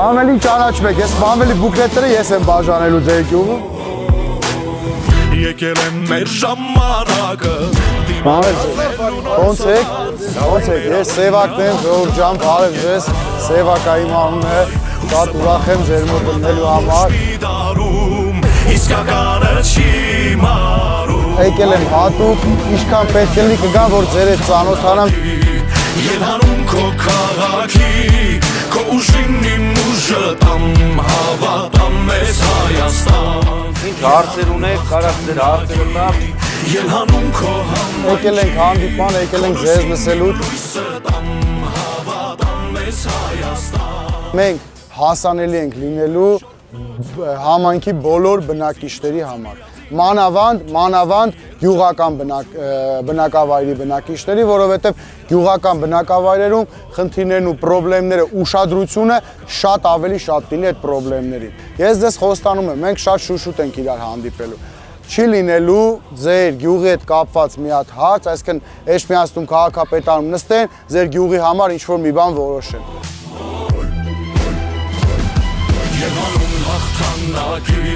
Ավելի ճանաչում եք, ես ավելի բուկլետները ես եմ բաժանելու ձեր գյուղում։ Եկել եմ մեր ժամանակը Ոնց եք, ես Սևակն եմ, Ժողովուրդ ջան, բարև ձեզ, Սևակա իմ անունն է, շատ ուրախ եմ ձեր մոտ լինելու համար։ Իսկականը չի մարում Եկել եմ հատուկ, ինչքան պետք է լինի կգամ, որ ձեր հետ ծանոթանամ։ Ելանում քո քաղաքի, քո ուժին իմ ուժը տամ, հավատամ մեզ Հայաստան։ Ինչ հարցեր ունեք, կարաք ձեր հարցերը տամ։ Ելանում քո համար Եկել ենք հանդիպման, եկել ենք ձեզ լսելու։ տամ, հավատամ մեզ Հայաստան։ Մենք հասանելի ենք լինելու համայնքի բոլոր բնակիչների համար։ Մանավանդ գյուղական բնակավայրի բնակիչների, որովհետև գյուղական բնակավայրերում խնդիրներն ու պրոբլեմները, ուշադրությունը շատ ավելի շատ լինի այդ պրոբլեմներին։ Ես ձեզ խոստանում եմ, մենք շատ շուշուտ ենք իրար հանդիպելու։ Չի լինելու ձեր գյուղի հետ կապված մի հատ հարց, այսինքն Էջմիածնում քաղաքապետարանում նստեն, ձեր գյուղի համար ինչ-որ մի բան որոշեն։ Ելանում հաղթանակի,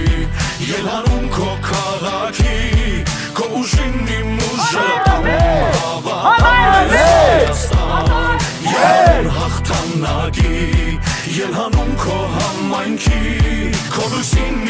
ելանում քո քաղաքի, քո ուժին իմ ուժը տամ, հավատամ մեզ Հայաստան։ Ելանում հաղթանակի, ելանում քո համայնքի, քո լույսին